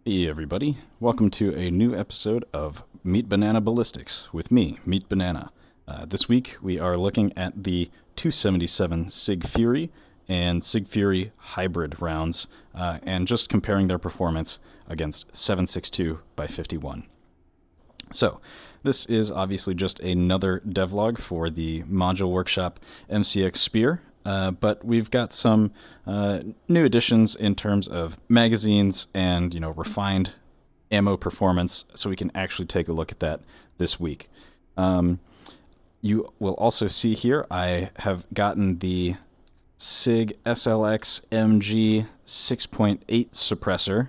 Hey everybody, welcome to a new episode of Meat Banana Ballistics with me, Meat Banana. This week we are looking at the 277 Sig Fury and Sig Fury hybrid rounds and just comparing their performance against 7.62 by 51. So this is obviously just another devlog for the Module Workshop MCX Spear. But we've got some new additions in terms of magazines and, refined ammo performance, so we can actually take a look at that this week. You will also see here I have gotten the Sig SLX MG 6.8 suppressor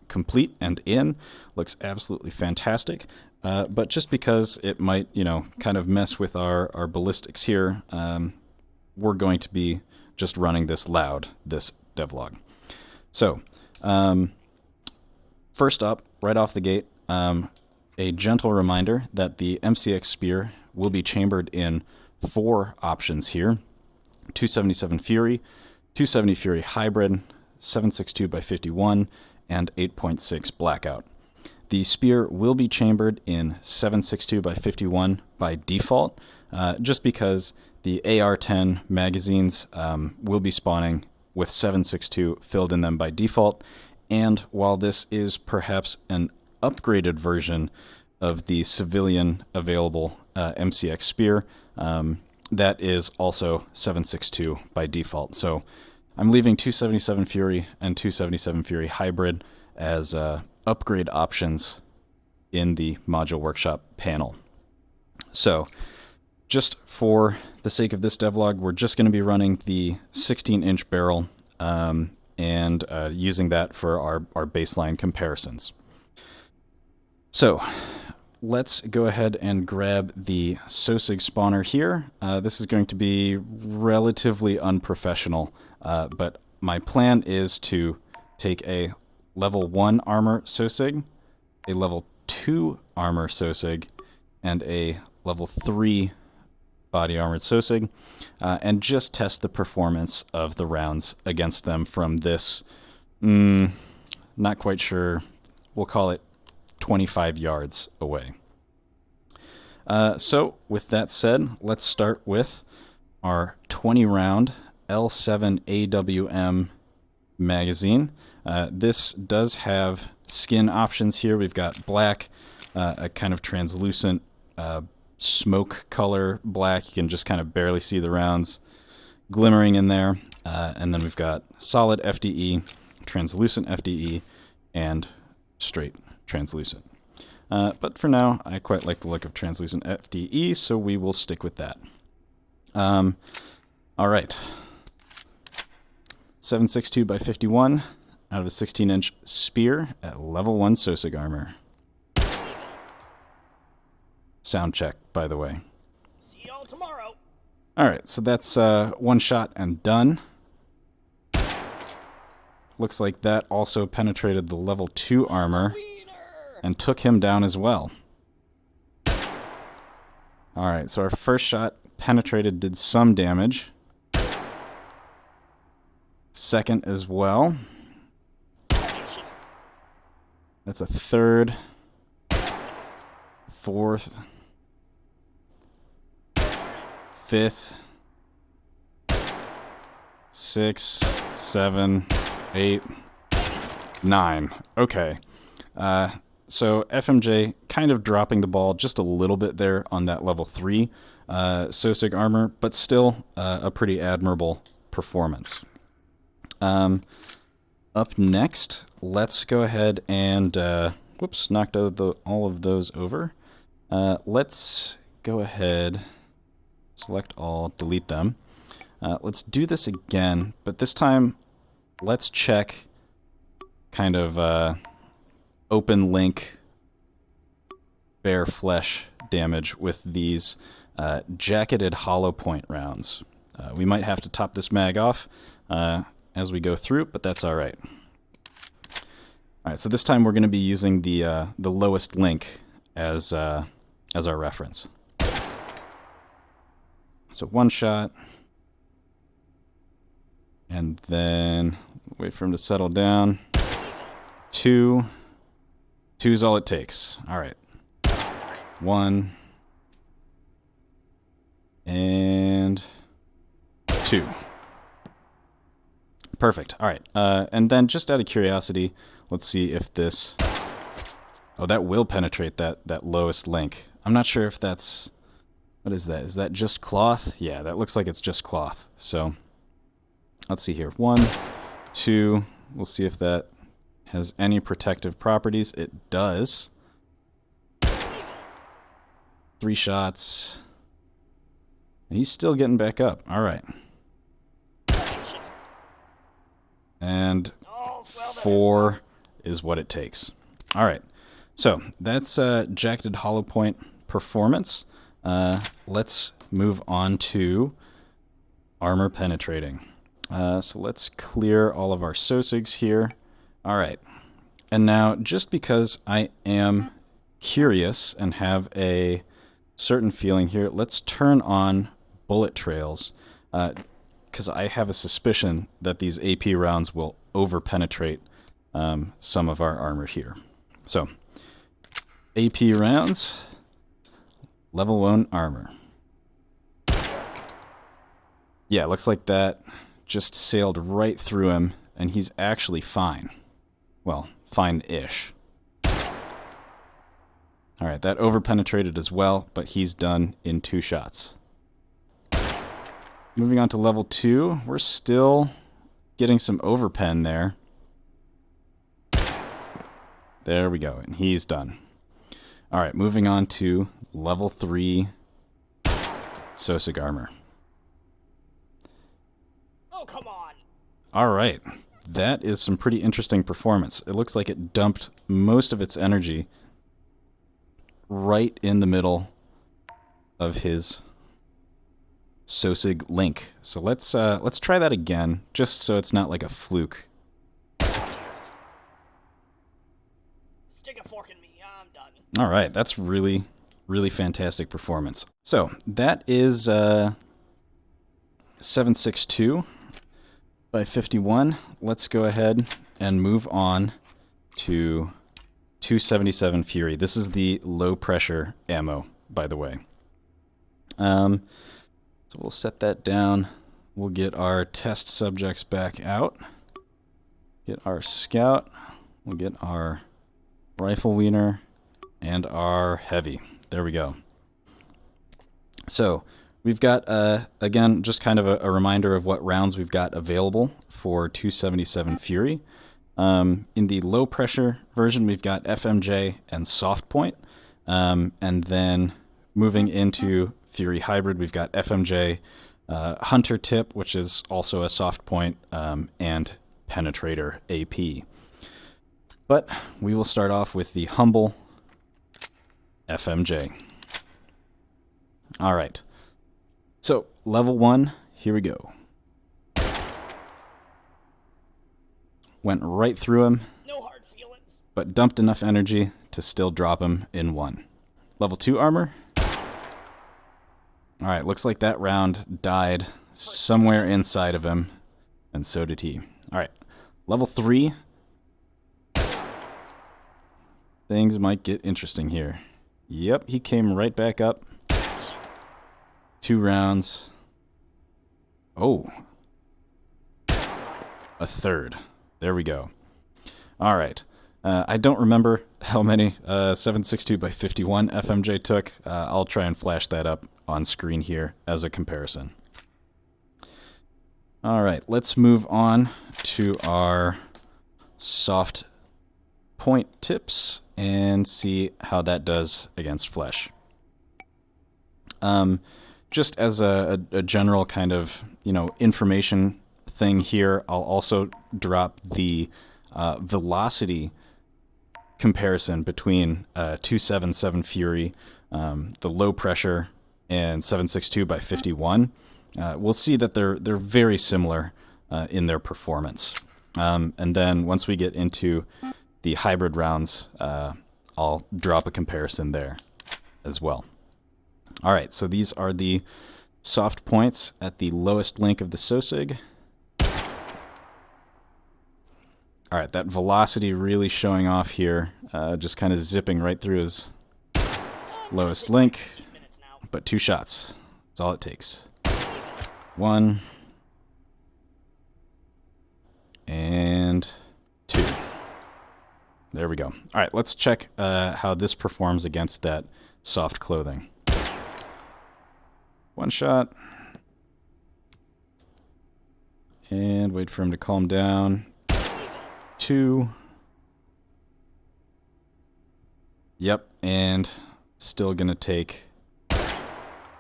complete and in. Looks absolutely fantastic. But just because it might, kind of mess with our ballistics here, we're going to be just running this loud, this devlog. So, first up, right off the gate, a gentle reminder that the MCX Spear will be chambered in 4 options here: 277 Fury, 270 Fury Hybrid, 7.62 by 51, and 8.6 Blackout. The Spear will be chambered in 7.62 by 51 by default, just because the AR-10 magazines will be spawning with 7.62 filled in them by default, and while this is perhaps an upgraded version of the civilian available MCX Spear, that is also 7.62 by default. So I'm leaving 277 Fury and 277 Fury Hybrid as upgrade options in the Module Workshop panel. So just for the sake of this devlog, we're just going to be running the 16-inch barrel and using that for our baseline comparisons. So let's go ahead and grab the Sosig spawner here. This is going to be relatively unprofessional, but my plan is to take a level 1 armor Sosig, a level 2 armor Sosig, and a level 3 body armored Sosig, and just test the performance of the rounds against them from this, not quite sure, we'll call it 25 yards away. So with that said, let's start with our 20 round L7 AWM magazine. This does have skin options here. We've got black, a kind of translucent smoke color black. You can just kind of barely see the rounds glimmering in there. And then we've got solid FDE, translucent FDE, and straight translucent. But for now, I quite like the look of translucent FDE, so we will stick with that. All right. 7.62 by 51 out of a 16-inch spear at level 1 Sosig armor. Sound check, by the way. See y'all tomorrow. All right, so that's one shot and done. Looks like that also penetrated the level 2 armor and took him down as well. All right, so our first shot penetrated, did some damage. Second as well. That's a third, fourth, fifth, 6, 7, 8, 9. Okay. So FMJ kind of dropping the ball just a little bit there on that level 3 Sosig armor, but still a pretty admirable performance. Up next, let's go ahead and, whoops, knocked all of those over. Let's go ahead, select all, delete them. Let's do this again, but this time let's check kind of open link bare flesh damage with these jacketed hollow point rounds. We might have to top this mag off as we go through, but that's all right. All right, so this time we're going to be using the lowest link as our reference. So one shot, and then wait for him to settle down. 2. 2's all it takes. All right. 1. And 2. Perfect. All right. And then just out of curiosity, let's see if this... Oh, that will penetrate that lowest link. I'm not sure if that's... What is that? Is that just cloth? Yeah, that looks like it's just cloth. So, let's see here. 1, 2. We'll see if that has any protective properties. It does. 3 shots. And he's still getting back up. All right. And 4 is what it takes. All right. So that's Jagged Hollow Point performance. Let's move on to armor penetrating. So let's clear all of our Sosigs here. All right. And now, just because I am curious and have a certain feeling here, let's turn on bullet trails, because I have a suspicion that these AP rounds will over-penetrate some of our armor here. So, AP rounds, level 1 armor. Yeah, looks like that just sailed right through him, and he's actually fine. Well, fine-ish. Alright, that over-penetrated as well, but he's done in 2 shots. Moving on to level 2, we're still getting some overpen there. There we go, and he's done. Alright, moving on to level 3 Sosig armor. Oh, come on. Alright, that is some pretty interesting performance. It looks like it dumped most of its energy right in the middle of his Sosig link. So let's try that again, just so it's not like a fluke. Stick a fork in me. I'm done. All right, that's really, really fantastic performance. So that is 762 by 51. Let's go ahead and move on to 277 Fury. This is the low pressure ammo, by the way. So we'll set that down. We'll get our test subjects back out. Get our scout. We'll get our rifle wiener and our heavy. There we go. So we've got, again, just kind of a reminder of what rounds we've got available for 277 Fury. In the low pressure version, we've got FMJ and Softpoint. And then moving into Fury Hybrid, we've got FMJ, Hunter Tip, which is also a Softpoint, and Penetrator AP. But we will start off with the humble FMJ. All right. So, level 1, here we go. Went right through him, No hard feelings. but dumped enough energy to still drop him in 1. Level 2 armor. All right, looks like that round died somewhere inside of him, and so did he. All right, level 3. Things might get interesting here. Yep, he came right back up. 2 rounds. Oh. A third. There we go. All right. I don't remember how many 762 by 51 FMJ took. I'll try and flash that up on screen here as a comparison. All right, let's move on to our soft point tips and see how that does against flesh. Just as a general kind of, information thing here, I'll also drop the velocity comparison between 277 Fury, the low pressure, and 762 by 51. We'll see that they're very similar in their performance. And then once we get into the hybrid rounds, I'll drop a comparison there as well. All right, so these are the soft points at the lowest link of the Sosig. All right, that velocity really showing off here, just kind of zipping right through his lowest link, 15 minutes now. but 2 shots. That's all it takes. 1 and 2. There we go. All right, let's check how this performs against that soft clothing. 1 shot. And wait for him to calm down. 2. Yep, and still gonna take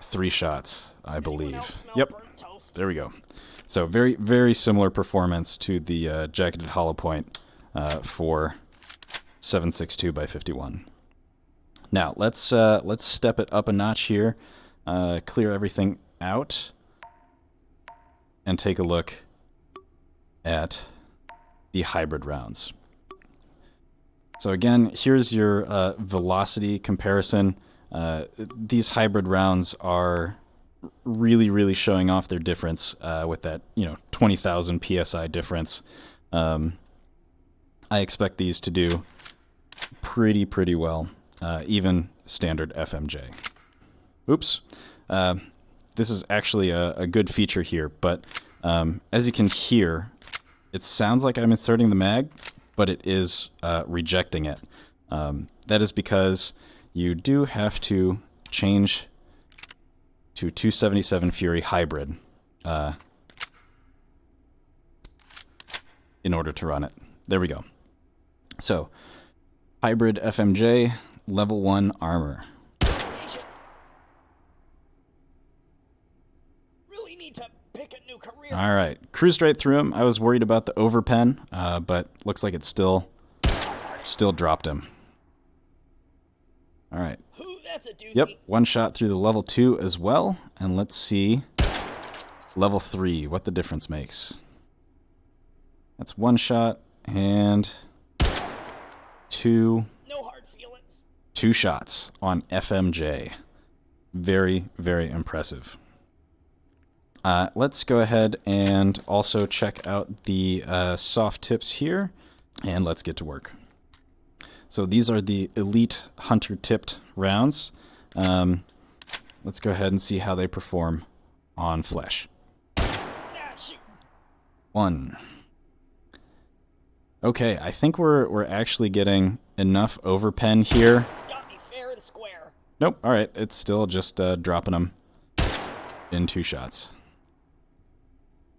3 shots, I believe. Yep, there we go. So very, very similar performance to the jacketed hollow point for 7.62 by 51. Now let's step it up a notch here, clear everything out, and take a look at the hybrid rounds. So again, here's your velocity comparison. These hybrid rounds are really, really showing off their difference with that, 20,000 PSI difference. I expect these to do pretty well, even standard FMJ. Oops. This is actually a good feature here, but as you can hear, it sounds like I'm inserting the mag, but it is rejecting it. That is because you do have to change to 277 Fury Hybrid in order to run it. There we go. So, Hybrid FMJ, level 1 armor. Really need to pick a new career. All right, cruised right through him. I was worried about the overpen, but looks like it still dropped him. All right. Ooh, that's a doozy. Yep, 1 shot through the level 2 as well, and let's see level 3, what the difference makes. That's 1 shot and 2. No hard feelings. 2 shots on FMJ. Very, very impressive. Let's go ahead and also check out the soft tips here, and let's get to work. So these are the Elite Hunter tipped rounds. Let's go ahead and see how they perform on flesh. 1. Okay, I think we're actually getting enough overpen here. Got me fair and square. Nope, alright, it's still just dropping them in 2 shots.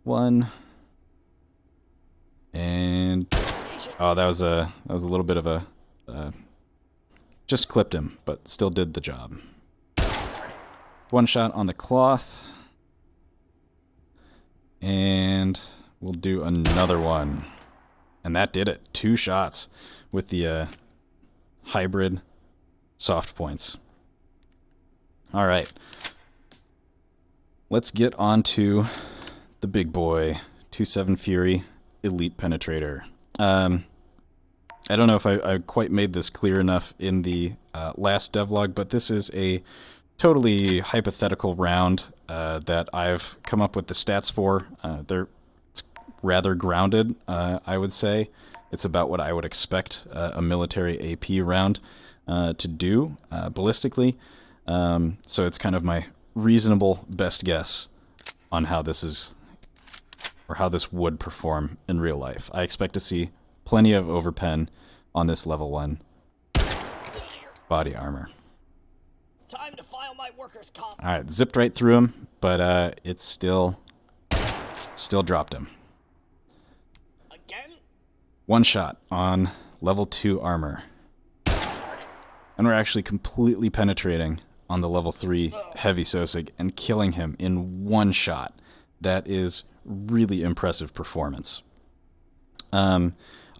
1 and oh, that was a little bit of a just clipped him, but still did the job. 1 shot on the cloth, and we'll do another one, and that did it. 2 shots with the hybrid soft points. All right, let's get on to the big boy, 2.7 Fury Elite Penetrator. I don't know if I quite made this clear enough in the last devlog, but this is a totally hypothetical round that I've come up with the stats for. It's rather grounded, I would say. It's about what I would expect a military AP round to do ballistically. So it's kind of my reasonable best guess on how this is, or how this would perform in real life. I expect to see plenty of overpen on this level 1 body armor. Time to file my workers' comp. All right, zipped right through him, but it's still dropped him. Again? 1 shot on level 2 armor. And we're actually completely penetrating on the level 3 heavy Sosig and killing him in 1 shot. That is really impressive performance.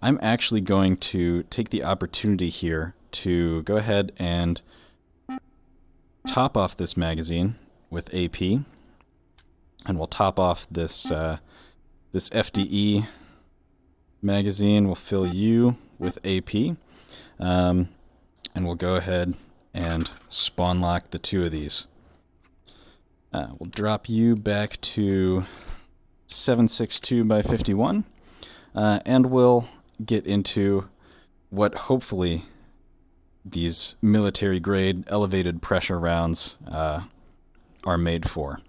I'm actually going to take the opportunity here to go ahead and top off this magazine with AP, and we'll top off this this FDE magazine. We'll fill you with AP, and we'll go ahead and spawn lock the 2 of these. We'll drop you back to 7.62 by 51, and we'll get into what hopefully these military-grade elevated pressure rounds are made for.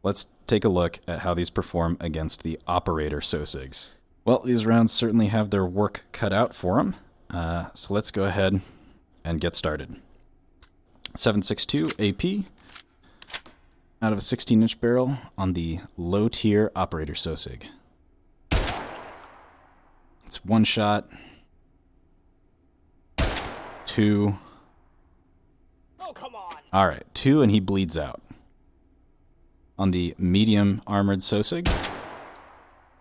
Let's take a look at how these perform against the Operator Sosigs. Well, these rounds certainly have their work cut out for them, so let's go ahead and get started. 7.62 AP out of a 16-inch barrel on the low-tier Operator Sosig. It's one shot, two. Oh, come on. All right, two, and he bleeds out. On the medium armored Sosig,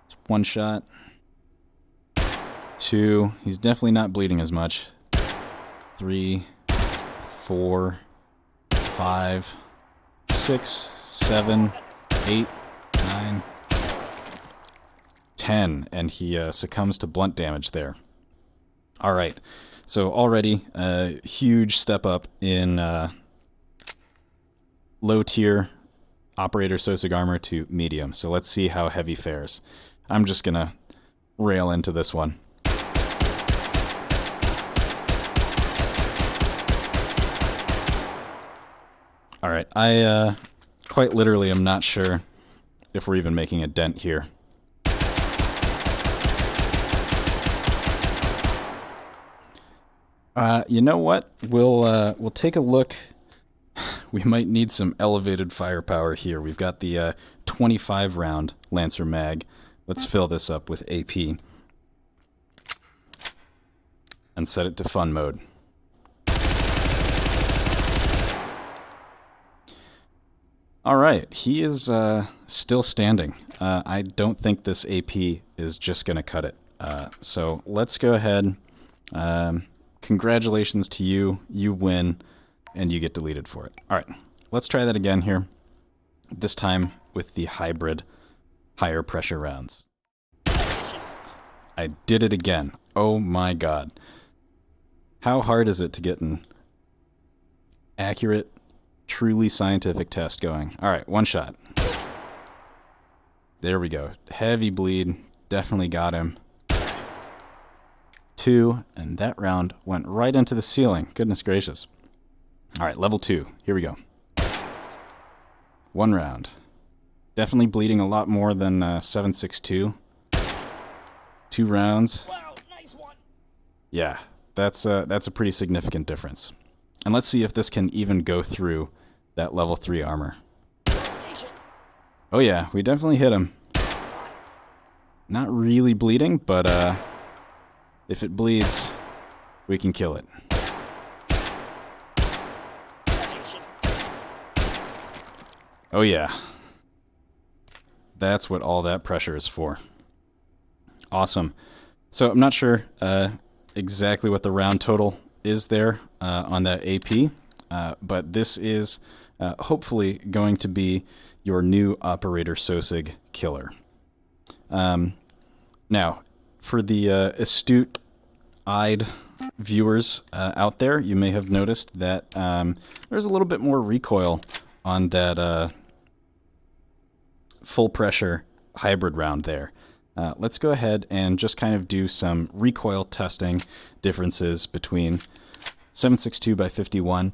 it's one shot, two. He's definitely not bleeding as much. 3, 4, 5, 6, 7, 8, 9, 10, and he succumbs to blunt damage there. All right, so already a huge step up in low-tier Operator Sosig armor to medium. So let's see how heavy fares. I'm just gonna rail into this one. All right, I quite literally am not sure if we're even making a dent here. You know what? We'll take a look. We might need some elevated firepower here. We've got the 25 round Lancer mag. Let's fill this up with AP and set it to fun mode. All right, he is still standing. I don't think this AP is just going to cut it. So let's go ahead. Congratulations to you. You win, and you get deleted for it. All right, let's try that again here. This time with the hybrid higher pressure rounds. I did it again. Oh my god. How hard is it to get an accurate, truly scientific test going? All right, one shot. There we go. Heavy bleed. Definitely got him. 2, and that round went right into the ceiling. Goodness gracious. All right, level 2. Here we go. 1 round. Definitely bleeding a lot more than 7.62. 2 rounds. Wow, nice one. Yeah, that's a pretty significant difference. And let's see if this can even go through that level 3 armor. Oh yeah, we definitely hit him. Not really bleeding, but if it bleeds, we can kill it. Oh yeah. That's what all that pressure is for. Awesome. So I'm not sure exactly what the round total is there on that AP, but this is hopefully going to be your new Operator Sosig killer. Now, for the astute-eyed viewers out there, you may have noticed that there's a little bit more recoil on that full-pressure hybrid round there. Let's go ahead and just kind of do some recoil testing differences between 7.62 by 51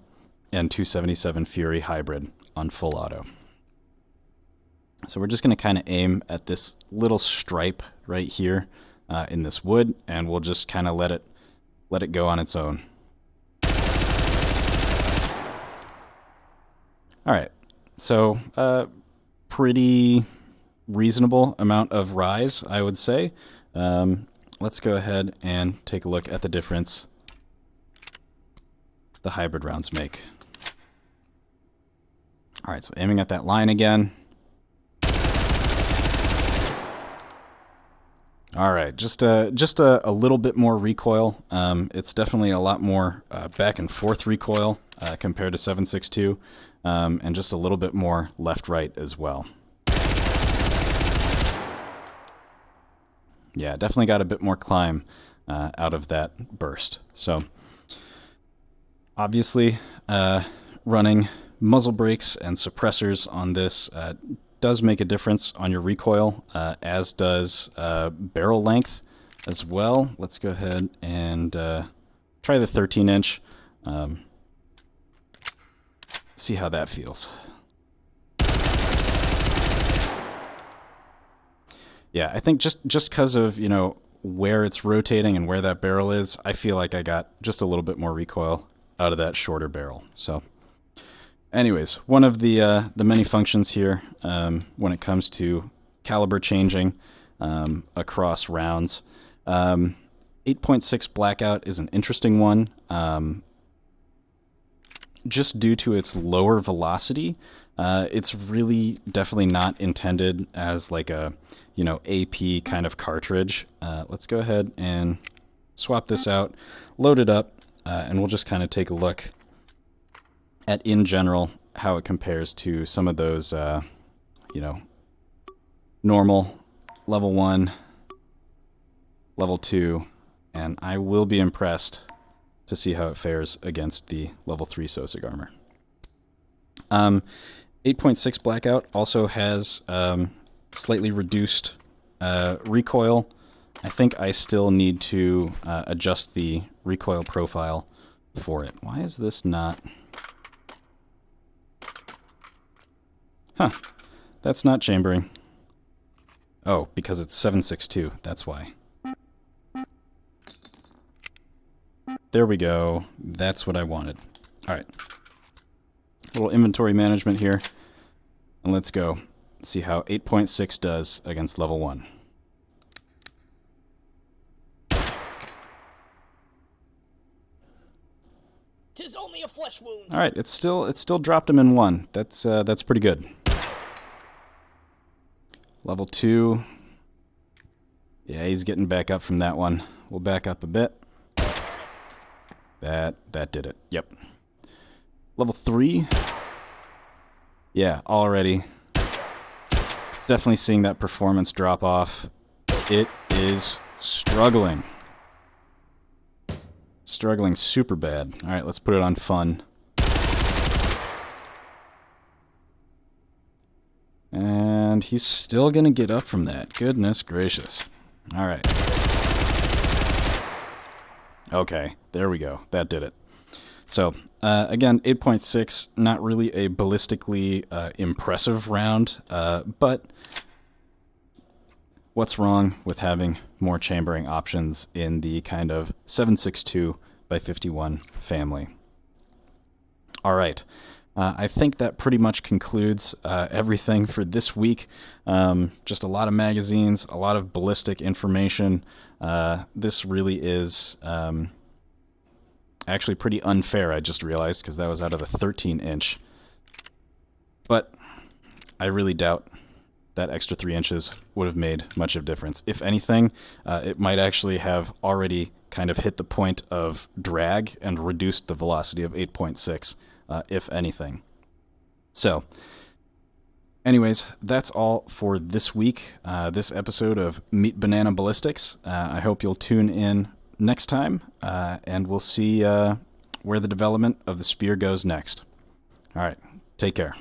and 277 Fury hybrid on full auto. So we're just going to kind of aim at this little stripe right here in this wood, and we'll just kind of let it go on its own. All right, so pretty reasonable amount of rise, I would say. Let's go ahead and take a look at the difference the hybrid rounds make. All right, so aiming at that line again. All right, just a little bit more recoil. It's definitely a lot more back and forth recoil compared to 7.62, and just a little bit more left-right as well. Yeah, definitely got a bit more climb out of that burst. So obviously, running muzzle brakes and suppressors on this does make a difference on your recoil, as does barrel length. as well. Let's go ahead and try the 13-inch. See how that feels. Yeah, I think just because of, you know, where it's rotating and where that barrel is, I feel like I got just a little bit more recoil out of that shorter barrel. So anyways, one of the many functions here when it comes to caliber changing across rounds. 8.6 Blackout is an interesting one, just due to its lower velocity. It's really definitely not intended as like a, you know, AP kind of cartridge. Let's go ahead and swap this out, load it up, and we'll just kind of take a look at, in general, how it compares to some of those, you know, normal, level 1, level 2, and I will be impressed to see how it fares against the level 3 Sosig armor. 8.6 Blackout also has slightly reduced recoil. I think I still need to adjust the recoil profile for it. Why is this not... Huh. That's not chambering. Oh, because it's 7.62. That's why. There we go. That's what I wanted. Alright. Little inventory management here. And let's go. See how 8.6 does against level 1. Tis only a flesh wound. Alright, it still dropped him in 1. That's pretty good. Level 2. Yeah, he's getting back up from that one. We'll back up a bit. That did it. Yep. Level 3. Yeah, already. Definitely seeing that performance drop off. It is struggling. Struggling super bad. Alright, let's put it on fun. And he's still gonna get up from that. Goodness gracious. Alright. Okay, there we go. That did it. So, again, 8.6, not really a ballistically impressive round, but what's wrong with having more chambering options in the kind of 7.62 by 51 family? All right. I think that pretty much concludes everything for this week. Just a lot of magazines, a lot of ballistic information. This really is actually pretty unfair, I just realized, because that was out of the 13-inch. But I really doubt that extra 3 inches would have made much of a difference. If anything, it might actually have already kind of hit the point of drag and reduced the velocity of 8.6. If anything. So, anyways, that's all for this week, this episode of Meat Banana Ballistics. I hope you'll tune in next time, and we'll see where the development of the spear goes next. All right, take care.